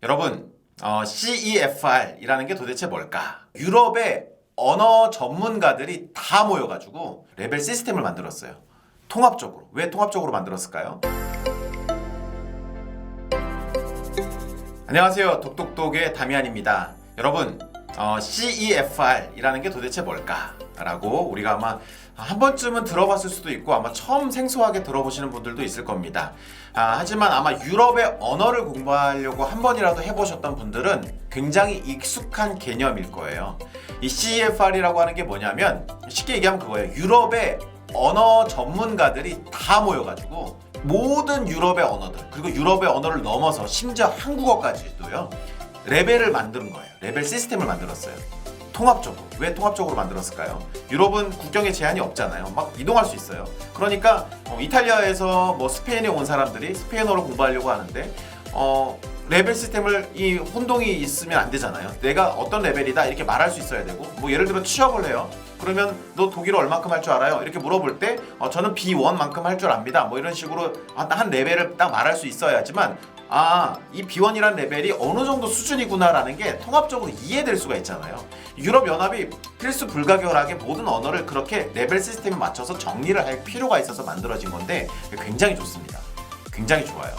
여러분, CEFR이라는 게 도대체 뭘까? 유럽의 언어 전문가들이 다 모여가지고 레벨 시스템을 만들었어요. 통합적으로. 왜 통합적으로 만들었을까요? 안녕하세요. 독독독의 다미안입니다. 여러분, CEFR이라는 게 도대체 뭘까? 라고 우리가 아마 한 번쯤은 들어봤을 수도 있고 아마 처음 생소하게 들어보시는 분들도 있을 겁니다. 하지만 아마 유럽의 언어를 공부하려고 한 번이라도 해보셨던 분들은 굉장히 익숙한 개념일 거예요. 이 CEFR이라고 하는 게 뭐냐면 쉽게 얘기하면 그거예요. 유럽의 언어 전문가들이 다 모여가지고 모든 유럽의 언어들 그리고 유럽의 언어를 넘어서 심지어 한국어까지도요 레벨을 만든 거예요. 레벨 시스템을 만들었어요. 통합적으로. 왜 통합적으로 만들었을까요? 유럽은 국경에 제한이 없잖아요. 막 이동할 수 있어요. 그러니까 이탈리아에서 뭐 스페인에 온 사람들이 스페인어를 공부하려고 하는데 레벨 시스템을 이 혼동이 있으면 안 되잖아요. 내가 어떤 레벨이다 이렇게 말할 수 있어야 되고 뭐 예를 들어 취업을 해요. 그러면 너 독일어 얼마큼 할 줄 알아요? 이렇게 물어볼 때 저는 B1만큼 할 줄 압니다. 뭐 이런 식으로 한 레벨을 딱 말할 수 있어야지만 이 B1이라는 레벨이 어느 정도 수준이구나라는 게 통합적으로 이해될 수가 있잖아요. 유럽연합이 필수 불가결하게 모든 언어를 그렇게 레벨 시스템에 맞춰서 정리를 할 필요가 있어서 만들어진 건데 굉장히 좋습니다. 굉장히 좋아요.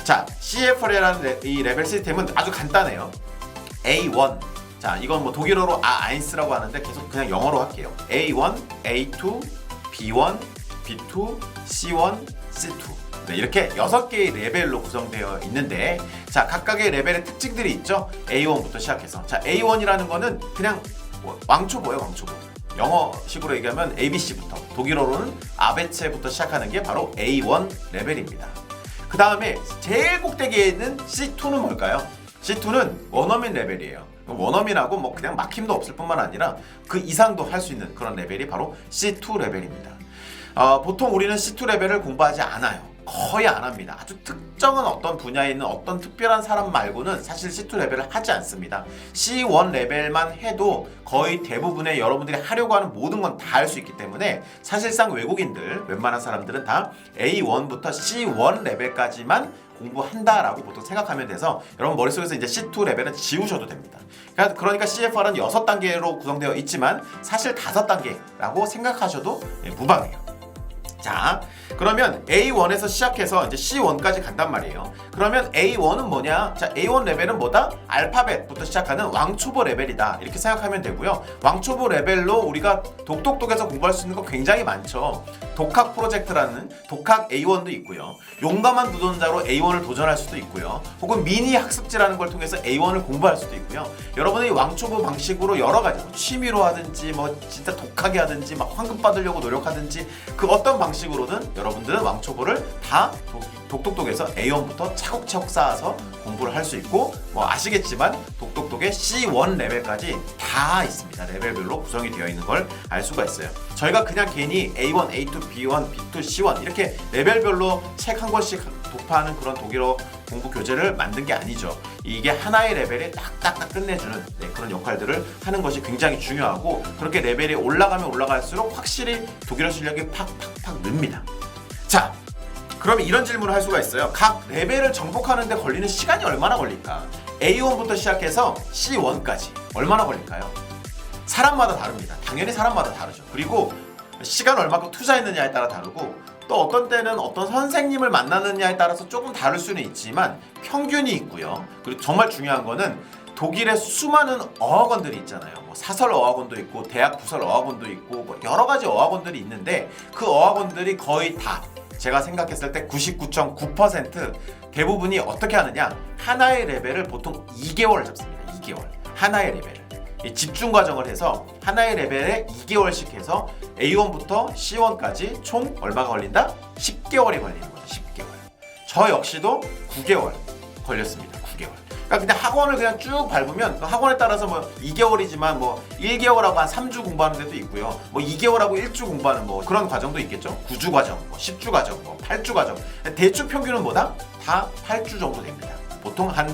자, CEFR이라는 이 레벨 시스템은 아주 간단해요. A1. 자, 이건 뭐 독일어로 아인스라고 하는데 계속 그냥 영어로 할게요. A1, A2, B1, B2, C1, C2. 네, 이렇게 6개의 레벨로 구성되어 있는데 자, 각각의 레벨의 특징들이 있죠. A1부터 시작해서 자, A1이라는 거는 그냥 왕초보예요. 왕초보. 영어식으로 얘기하면 ABC부터 독일어로는 아베체부터 시작하는 게 바로 A1 레벨입니다. 그 다음에 제일 꼭대기에 있는 C2는 뭘까요? C2는 원어민 레벨이에요. 원어민하고 뭐 그냥 막힘도 없을 뿐만 아니라 그 이상도 할 수 있는 그런 레벨이 바로 C2 레벨입니다. 보통 우리는 C2 레벨을 공부하지 않아요. 거의 안 합니다. 아주 특정한 어떤 분야에 있는 어떤 특별한 사람 말고는 사실 C2 레벨을 하지 않습니다. C1 레벨만 해도 거의 대부분의 여러분들이 하려고 하는 모든 건 다 할 수 있기 때문에 사실상 외국인들 웬만한 사람들은 다 A1부터 C1 레벨까지만 공부한다라고 보통 생각하면 돼서 여러분 머릿속에서 이제 C2 레벨은 지우셔도 됩니다. 그러니까 CFR은 6단계로 구성되어 있지만 사실 5단계라고 생각하셔도 무방해요. 자, 그러면 A1에서 시작해서 이제 C1까지 간단 말이에요. 그러면 A1은 뭐냐? 자, A1 레벨은 뭐다? 알파벳부터 시작하는 왕초보 레벨이다. 이렇게 생각하면 되고요. 왕초보 레벨로 우리가 독독독에서 공부할 수 있는 거 굉장히 많죠. 독학 프로젝트라는 독학 A1도 있고요. 용감한 도전자로 A1을 도전할 수도 있고요. 혹은 미니 학습지라는 걸 통해서 A1을 공부할 수도 있고요. 여러분이 왕초보 방식으로 여러 가지 취미로 하든지 뭐 진짜 독하게 하든지 막 환급 받으려고 노력하든지 그 어떤 방식으로든 여러분들은 왕초보를 다 독독독에서 A1부터 차곡차곡 쌓아서 공부를 할 수 있고 뭐 아시겠지만 독독독의 C1 레벨까지 다 있습니다. 레벨별로 구성이 되어 있는 걸 알 수가 있어요. 저희가 그냥 괜히 A1, A2, B1, B2, C1 이렇게 레벨별로 책 한 권씩 독파하는 그런 독일어 공부 교재를 만든 게 아니죠. 이게 하나의 레벨에 딱딱딱 끝내주는 그런 역할들을 하는 것이 굉장히 중요하고 그렇게 레벨이 올라가면 올라갈수록 확실히 독일어 실력이 팍팍팍 늡니다. 자, 그러면 이런 질문을 할 수가 있어요. 각 레벨을 정복하는 데 걸리는 시간이 얼마나 걸릴까? A1부터 시작해서 C1까지 얼마나 걸릴까요? 사람마다 다릅니다. 당연히 사람마다 다르죠. 그리고 시간 얼마큼 투자했느냐에 따라 다르고 또 어떤 때는 어떤 선생님을 만나느냐에 따라서 조금 다를 수는 있지만 평균이 있고요. 그리고 정말 중요한 거는 독일의 수많은 어학원들이 있잖아요. 뭐 사설 어학원도 있고 대학 부설 어학원도 있고 뭐 여러 가지 어학원들이 있는데 그 어학원들이 거의 다 제가 생각했을 때 99.9% 대부분이 어떻게 하느냐 하나의 레벨을 보통 2개월 잡습니다. 2개월 하나의 레벨을 집중 과정을 해서 하나의 레벨에 2개월씩 해서 A1부터 C1까지 총 얼마가 걸린다? 10개월이 걸리는 거죠. 10개월. 저 역시도 9개월 걸렸습니다. 9개월. 그러니까 그냥 학원을 그냥 쭉 밟으면 그 학원에 따라서 뭐 2개월이지만 뭐 1개월하고 한 3주 공부하는 데도 있고요. 뭐 2개월하고 1주 공부하는 뭐 그런 과정도 있겠죠. 9주 과정, 뭐 10주 과정, 뭐 8주 과정. 대충 평균은 뭐다? 다 8주 정도 됩니다. 보통 한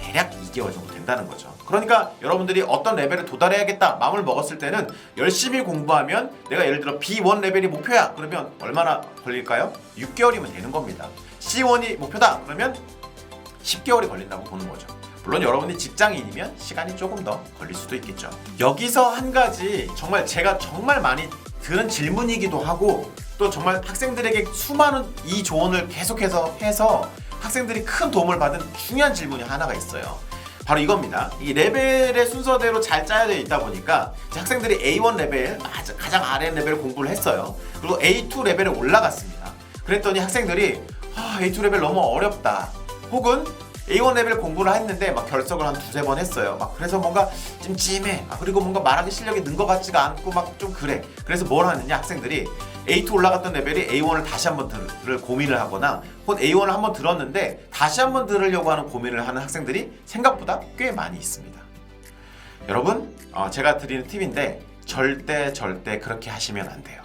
대략 2개월 정도 된다는 거죠. 그러니까 여러분들이 어떤 레벨에 도달해야겠다 마음을 먹었을 때는 열심히 공부하면 내가 예를 들어 B1 레벨이 목표야 그러면 얼마나 걸릴까요? 6개월이면 되는 겁니다. C1이 목표다 그러면 10개월이 걸린다고 보는 거죠. 물론 여러분이 직장인이면 시간이 조금 더 걸릴 수도 있겠죠. 여기서 한 가지 정말 제가 정말 많이 들은 질문이기도 하고 또 정말 학생들에게 수많은 이 조언을 계속해서 해서 학생들이 큰 도움을 받은 중요한 질문이 하나가 있어요. 바로 이겁니다. 이 레벨의 순서대로 잘 짜여져 있다 보니까 학생들이 A1 레벨, 가장 아래 레벨 공부를 했어요. 그리고 A2 레벨에 올라갔습니다. 그랬더니 학생들이 A2 레벨 너무 어렵다. 혹은 A1 레벨 공부를 했는데 막 결석을 한 두세 번 했어요. 막 그래서 뭔가 찜찜해. 그리고 뭔가 말하기 실력이 는 것 같지가 않고 막 좀 그래. 그래서 뭘 하느냐 학생들이 A2 올라갔던 레벨이 A1을 다시 한번 들을 고민을 하거나 혹은 A1을 한번 들었는데 다시 한번 들으려고 하는 고민을 하는 학생들이 생각보다 꽤 많이 있습니다. 여러분 제가 드리는 팁인데 절대 그렇게 하시면 안 돼요.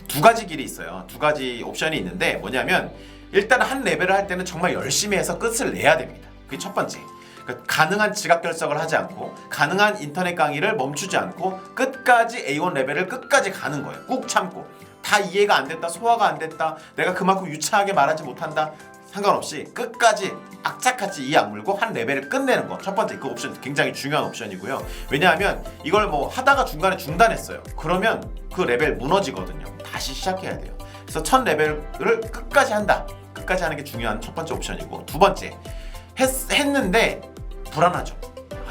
두 가지 길이 있어요. 두 가지 옵션이 있는데 뭐냐면 일단 한 레벨을 할 때는 정말 열심히 해서 끝을 내야 됩니다. 그게 첫 번째. 그러니까 가능한 지각 결석을 하지 않고 가능한 인터넷 강의를 멈추지 않고 끝까지 A1 레벨을 끝까지 가는 거예요. 꾹 참고 다 이해가 안 됐다, 소화가 안 됐다, 내가 그만큼 유창하게 말하지 못한다 상관없이 끝까지 악착같이 이 악물고 한 레벨을 끝내는 거. 첫 번째 그 옵션 굉장히 중요한 옵션이고요. 왜냐하면 이걸 뭐 하다가 중간에 중단했어요. 그러면 그 레벨 무너지거든요. 다시 시작해야 돼요. 그래서 첫 레벨을 끝까지 한다. 끝까지 하는 게 중요한 첫 번째 옵션이고, 두 번째 했는데 불안하죠.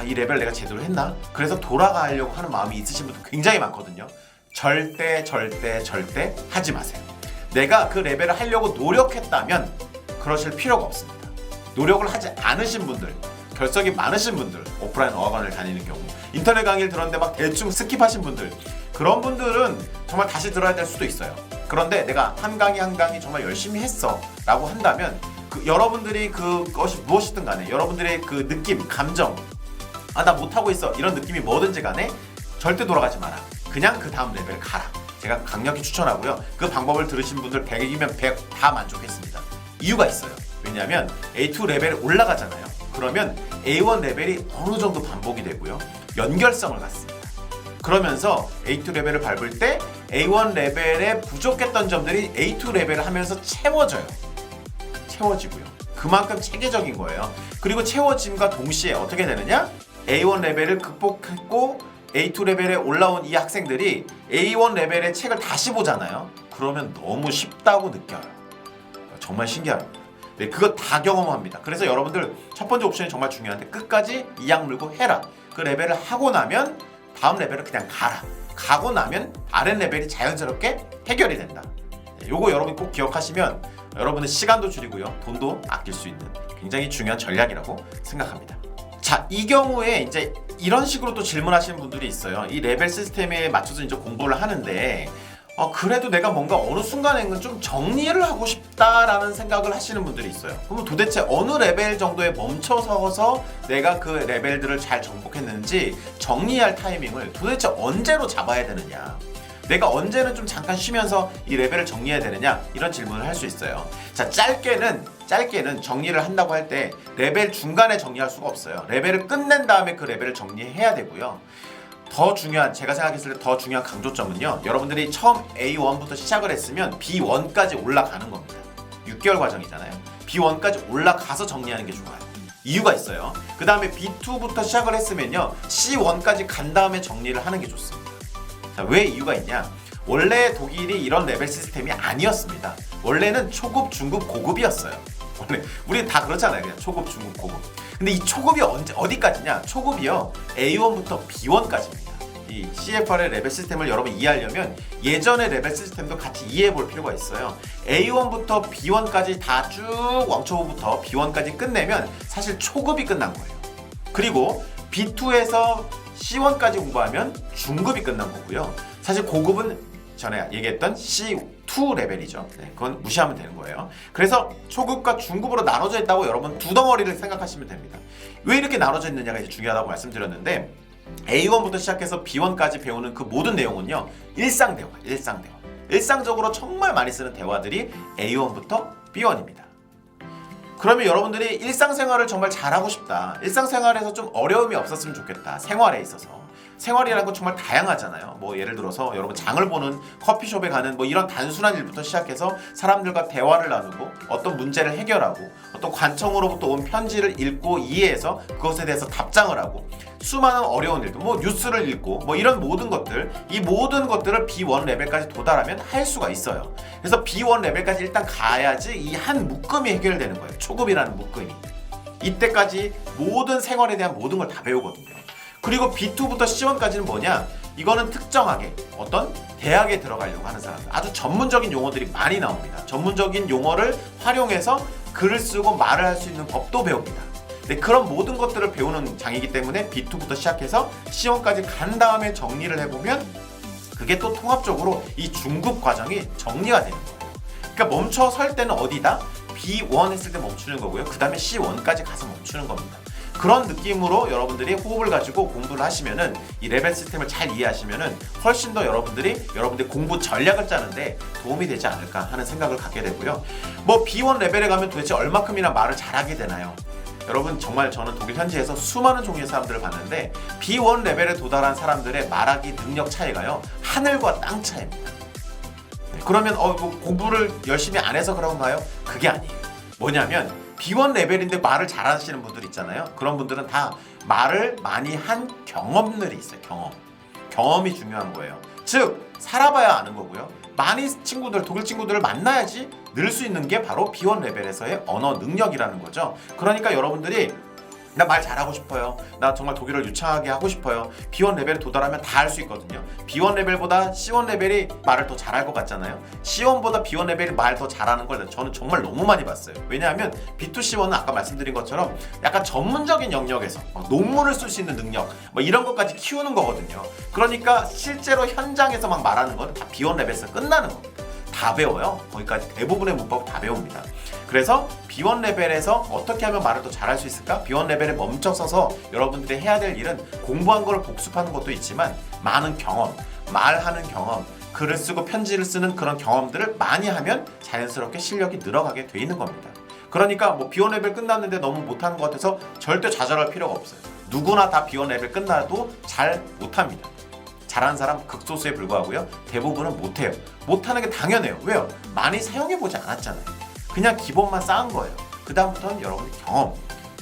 이 레벨 내가 제대로 했나? 그래서 돌아가려고 하는 마음이 있으신 분들 굉장히 많거든요. 절대 하지 마세요. 내가 그 레벨을 하려고 노력했다면 그러실 필요가 없습니다. 노력을 하지 않으신 분들, 결석이 많으신 분들, 오프라인 어학원을 다니는 경우, 인터넷 강의를 들었는데 막 대충 스킵하신 분들, 그런 분들은 정말 다시 들어야 될 수도 있어요. 그런데 내가 한 강의 한 강의 정말 열심히 했어 라고 한다면 여러분들이 그것이 무엇이든 간에 여러분들의 그 느낌, 감정, 나 못하고 있어 이런 느낌이 뭐든지 간에 절대 돌아가지 마라. 그냥 그 다음 레벨 가라. 제가 강력히 추천하고요. 그 방법을 들으신 분들 100이면 100 다 만족했습니다. 이유가 있어요. 왜냐하면 A2 레벨에 올라가잖아요. 그러면 A1 레벨이 어느 정도 반복이 되고요. 연결성을 갖습니다. 그러면서 A2 레벨을 밟을 때 A1 레벨에 부족했던 점들이 A2 레벨을 하면서 채워지고요. 그만큼 체계적인 거예요. 그리고 채워짐과 동시에 어떻게 되느냐? A1 레벨을 극복했고 A2 레벨에 올라온 이 학생들이 A1 레벨의 책을 다시 보잖아요. 그러면 너무 쉽다고 느껴요. 정말 신기합니다. 네, 그거 다 경험합니다. 그래서 여러분들 첫 번째 옵션이 정말 중요한데 끝까지 이 약 물고 해라. 그 레벨을 하고 나면 다음 레벨을 그냥 가라. 가고 나면 아랫 레벨이 자연스럽게 해결이 된다. 네, 요거 여러분 꼭 기억하시면 여러분의 시간도 줄이고요. 돈도 아낄 수 있는 굉장히 중요한 전략이라고 생각합니다. 자, 이 경우에 이제 이런 식으로 또 질문하시는 분들이 있어요. 이 레벨 시스템에 맞춰서 이제 공부를 하는데 그래도 내가 뭔가 어느 순간에는 좀 정리를 하고 싶다라는 생각을 하시는 분들이 있어요. 그럼 도대체 어느 레벨 정도에 멈춰서서 내가 그 레벨들을 잘 정복했는지 정리할 타이밍을 도대체 언제로 잡아야 되느냐, 내가 언제는 좀 잠깐 쉬면서 이 레벨을 정리해야 되느냐, 이런 질문을 할 수 있어요. 자, 짧게는 정리를 한다고 할 때 레벨 중간에 정리할 수가 없어요. 레벨을 끝낸 다음에 그 레벨을 정리해야 되고요. 제가 생각했을 때 더 중요한 강조점은요, 여러분들이 처음 A1부터 시작을 했으면 B1까지 올라가는 겁니다. 6개월 과정이잖아요. B1까지 올라가서 정리하는 게 좋아요. 이유가 있어요. 그 다음에 B2부터 시작을 했으면요, C1까지 간 다음에 정리를 하는 게 좋습니다. 자, 왜 이유가 있냐? 원래 독일이 이런 레벨 시스템이 아니었습니다. 원래는 초급, 중급, 고급이었어요. 원래 우리 다 그렇잖아요. 그냥 초급, 중급, 고급. 근데 이 초급이 어디까지냐? 초급이요, A1부터 B1까지입니다. 이 CFR의 레벨 시스템을 여러분 이해하려면 예전의 레벨 시스템도 같이 이해해 볼 필요가 있어요. A1부터 B1까지 다 쭉 왕초보부터 B1까지 끝내면 사실 초급이 끝난 거예요. 그리고 B2에서 C1까지 공부하면 중급이 끝난 거고요. 사실 고급은 전에 얘기했던 C2 레벨이죠. 네, 그건 무시하면 되는 거예요. 그래서 초급과 중급으로 나눠져 있다고 여러분 두 덩어리를 생각하시면 됩니다. 왜 이렇게 나눠져 있느냐가 이제 중요하다고 말씀드렸는데, A1부터 시작해서 B1까지 배우는 그 모든 내용은요, 일상대화. 일상적으로 정말 많이 쓰는 대화들이 A1부터 B1입니다. 그러면 여러분들이 일상생활을 정말 잘하고 싶다, 일상생활에서 좀 어려움이 없었으면 좋겠다, 생활에 있어서 생활이라는 건 정말 다양하잖아요. 뭐 예를 들어서 여러분 장을 보는, 커피숍에 가는 뭐 이런 단순한 일부터 시작해서 사람들과 대화를 나누고 어떤 문제를 해결하고 어떤 관청으로부터 온 편지를 읽고 이해해서 그것에 대해서 답장을 하고 수많은 어려운 일들, 뭐 뉴스를 읽고 뭐 이런 모든 것들, 이 모든 것들을 B1 레벨까지 도달하면 할 수가 있어요. 그래서 B1 레벨까지 일단 가야지 이 한 묶음이 해결되는 거예요. 초급이라는 묶음이. 이때까지 모든 생활에 대한 모든 걸 다 배우거든요. 그리고 B2부터 C1까지는 뭐냐? 이거는 특정하게 어떤 대학에 들어가려고 하는 사람들, 아주 전문적인 용어들이 많이 나옵니다. 전문적인 용어를 활용해서 글을 쓰고 말을 할 수 있는 법도 배웁니다. 네, 그런 모든 것들을 배우는 장이기 때문에 B2부터 시작해서 C1까지 간 다음에 정리를 해보면 그게 또 통합적으로 이 중급 과정이 정리가 되는 거예요. 그러니까 멈춰 설 때는 어디다? B1 했을 때 멈추는 거고요. 그 다음에 C1까지 가서 멈추는 겁니다. 그런 느낌으로 여러분들이 호흡을 가지고 공부를 하시면은 이 레벨 시스템을 잘 이해하시면은 훨씬 더 여러분들이 공부 전략을 짜는데 도움이 되지 않을까 하는 생각을 갖게 되고요. 뭐 B1 레벨에 가면 도대체 얼마큼이나 말을 잘하게 되나요? 여러분 정말 저는 독일 현지에서 수많은 종류의 사람들을 봤는데 B1 레벨에 도달한 사람들의 말하기 능력 차이가요, 하늘과 땅 차이입니다. 그러면 뭐 공부를 열심히 안 해서 그런가요? 그게 아니에요. 뭐냐면 B1 레벨인데 말을 잘하시는 분들 있잖아요. 그런 분들은 다 말을 많이 한 경험들이 있어요. 경험이 중요한 거예요. 즉 살아봐야 아는 거고요. 많이 독일 친구들을 만나야지 늘 수 있는 게 바로 B1 레벨에서의 언어 능력이라는 거죠. 그러니까 여러분들이 나 말 잘하고 싶어요. 나 정말 독일어를 유창하게 하고 싶어요. B1 레벨에 도달하면 다 할 수 있거든요. B1 레벨보다 C1 레벨이 말을 더 잘할 것 같잖아요. C1보다 B1 레벨이 말 더 잘하는 걸 저는 정말 너무 많이 봤어요. 왜냐하면 B2C1은 아까 말씀드린 것처럼 약간 전문적인 영역에서 논문을 쓸 수 있는 능력 뭐 이런 것까지 키우는 거거든요. 그러니까 실제로 현장에서 막 말하는 건 다 B1 레벨에서 끝나는 겁니다. 다 배워요. 거기까지 대부분의 문법 다 배웁니다. 그래서 B1 레벨에서 어떻게 하면 말을 더 잘할 수 있을까? B1 레벨에 멈춰서서 여러분들이 해야 될 일은 공부한 걸 복습하는 것도 있지만 많은 경험, 말하는 경험, 글을 쓰고 편지를 쓰는 그런 경험들을 많이 하면 자연스럽게 실력이 늘어가게 돼 있는 겁니다. 그러니까 뭐 B1 레벨 끝났는데 너무 못하는 것 같아서 절대 좌절할 필요가 없어요. 누구나 다 B1 레벨 끝나도 잘 못합니다. 잘하는 사람 극소수에 불과하고요. 대부분은 못해요. 못하는 게 당연해요. 왜요? 많이 사용해보지 않았잖아요. 그냥 기본만 쌓은 거예요. 그 다음부터는 여러분의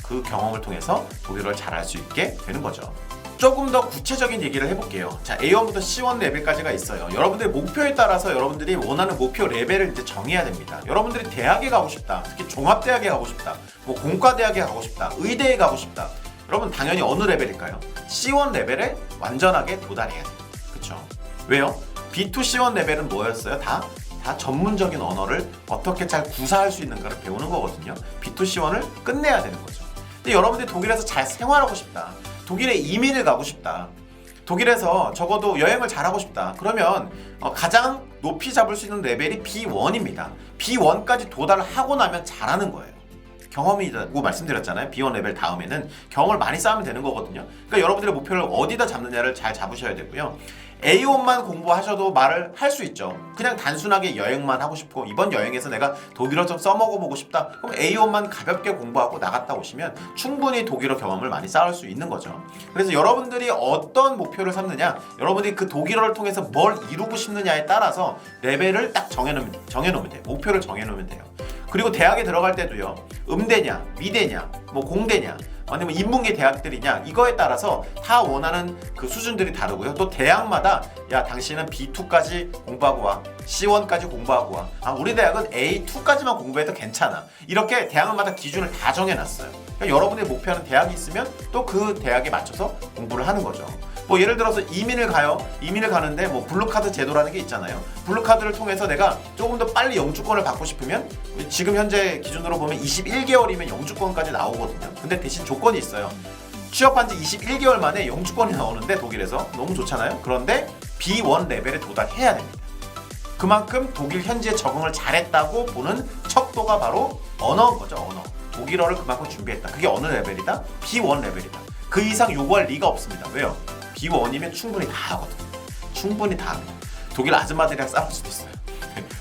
그 경험을 통해서 독일어를 잘할 수 있게 되는 거죠. 조금 더 구체적인 얘기를 해볼게요. 자, A1부터 C1 레벨까지가 있어요. 여러분들의 목표에 따라서 여러분들이 원하는 목표 레벨을 이제 정해야 됩니다. 여러분들이 대학에 가고 싶다, 특히 종합대학에 가고 싶다, 뭐 공과대학에 가고 싶다, 의대에 가고 싶다. 여러분 당연히 어느 레벨일까요? C1 레벨에 완전하게 도달해야 돼요. 그렇죠? 왜요? B2C1 레벨은 뭐였어요? 다 전문적인 언어를 어떻게 잘 구사할 수 있는가를 배우는 거거든요. B2C1을 끝내야 되는 거죠. 근데 여러분들이 독일에서 잘 생활하고 싶다, 독일에 이민을 가고 싶다, 독일에서 적어도 여행을 잘하고 싶다, 그러면 가장 높이 잡을 수 있는 레벨이 B1입니다. B1까지 도달하고 나면 잘하는 거예요. 경험이라고 말씀드렸잖아요. B1 레벨 다음에는 경험을 많이 쌓으면 되는 거거든요. 그러니까 여러분들의 목표를 어디다 잡느냐를 잘 잡으셔야 되고요. A1만 공부하셔도 말을 할 수 있죠. 그냥 단순하게 여행만 하고 싶고 이번 여행에서 내가 독일어 좀 써먹어보고 싶다. 그럼 A1만 가볍게 공부하고 나갔다 오시면 충분히 독일어 경험을 많이 쌓을 수 있는 거죠. 그래서 여러분들이 어떤 목표를 삼느냐, 여러분들이 그 독일어를 통해서 뭘 이루고 싶느냐에 따라서 레벨을 딱 정해놓으면 돼요. 목표를 정해놓으면 돼요. 그리고 대학에 들어갈 때도요, 음대냐, 미대냐, 뭐 공대냐, 아니면 인문계 대학들이냐, 이거에 따라서 다 원하는 그 수준들이 다르고요. 또 대학마다 야 당신은 B2까지 공부하고 와, C1까지 공부하고 와, 우리 대학은 A2까지만 공부해도 괜찮아, 이렇게 대학마다 기준을 다 정해놨어요. 그러니까 여러분의 목표하는 대학이 있으면 또 그 대학에 맞춰서 공부를 하는 거죠. 뭐 예를 들어서 이민을 가는데 뭐 블루카드 제도라는 게 있잖아요. 블루카드를 통해서 내가 조금 더 빨리 영주권을 받고 싶으면 지금 현재 기준으로 보면 21개월이면 영주권까지 나오거든요. 근데 대신 조건이 있어요. 취업한 지 21개월 만에 영주권이 나오는데 독일에서 너무 좋잖아요. 그런데 B1 레벨에 도달해야 됩니다. 그만큼 독일 현지에 적응을 잘했다고 보는 척도가 바로 언어인 거죠. 언어. 독일어를 그만큼 준비했다. 그게 어느 레벨이다? B1 레벨이다. 그 이상 요구할 리가 없습니다. 왜요? B1이면 충분히 다 하거든요. 충분히 다 합니다. 독일 아줌마들이랑 싸울 수도 있어요.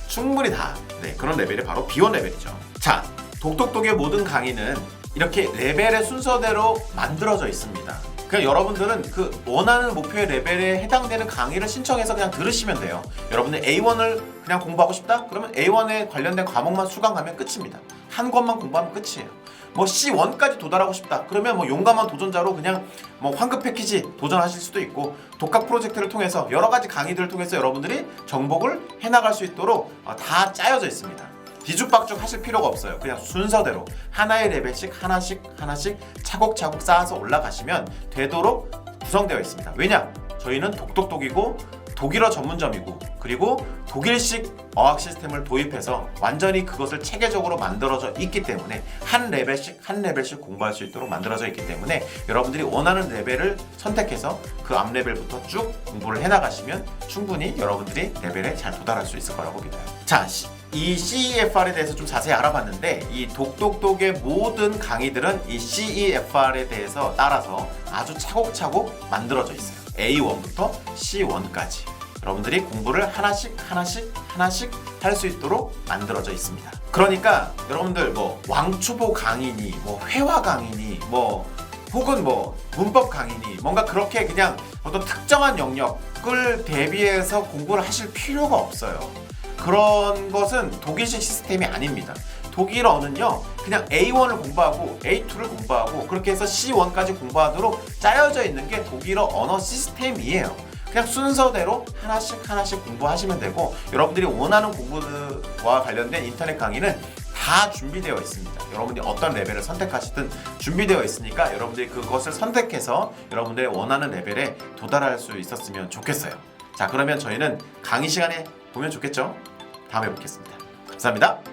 충분히 다. 네, 그런 레벨이 바로 B1 레벨이죠. 자, 독톡톡의 모든 강의는 이렇게 레벨의 순서대로 만들어져 있습니다. 그냥 여러분들은 그 원하는 목표의 레벨에 해당되는 강의를 신청해서 그냥 들으시면 돼요. 여러분들 A1을 그냥 공부하고 싶다? 그러면 A1에 관련된 과목만 수강하면 끝입니다. 한 권만 공부하면 끝이에요. 뭐 C1까지 도달하고 싶다. 그러면 뭐 용감한 도전자로 그냥 뭐 환급 패키지 도전하실 수도 있고, 독학 프로젝트를 통해서 여러 가지 강의들을 통해서 여러분들이 정복을 해나갈 수 있도록 다 짜여져 있습니다. 뒤죽박죽 하실 필요가 없어요. 그냥 순서대로 하나의 레벨씩 하나씩 차곡차곡 쌓아서 올라가시면 되도록 구성되어 있습니다. 왜냐? 저희는 독독독이고 독일어 전문점이고, 그리고 독일식 어학 시스템을 도입해서 완전히 그것을 체계적으로 만들어져 있기 때문에 한 레벨씩 공부할 수 있도록 만들어져 있기 때문에 여러분들이 원하는 레벨을 선택해서 그 앞 레벨부터 쭉 공부를 해나가시면 충분히 여러분들이 레벨에 잘 도달할 수 있을 거라고 믿어요. 자, 이 CEFR에 대해서 좀 자세히 알아봤는데, 이 독독독의 모든 강의들은 이 CEFR에 대해서 따라서 아주 차곡차곡 만들어져 있어요. A1부터 C1까지 여러분들이 공부를 하나씩 할 수 있도록 만들어져 있습니다. 그러니까 여러분들 뭐 왕초보 강의니 뭐 회화 강의니 뭐 혹은 뭐 문법 강의니 뭔가 그렇게 그냥 어떤 특정한 영역을 대비해서 공부를 하실 필요가 없어요. 그런 것은 독일식 시스템이 아닙니다. 독일어는요, 그냥 A1을 공부하고 A2를 공부하고 그렇게 해서 C1까지 공부하도록 짜여져 있는 게 독일어 언어 시스템이에요. 그냥 순서대로 하나씩 공부하시면 되고, 여러분들이 원하는 공부와 관련된 인터넷 강의는 다 준비되어 있습니다. 여러분들이 어떤 레벨을 선택하시든 준비되어 있으니까 여러분들이 그것을 선택해서 여러분들의 원하는 레벨에 도달할 수 있었으면 좋겠어요. 자, 그러면 저희는 강의 시간에 보면 좋겠죠? 다음에 뵙겠습니다. 감사합니다.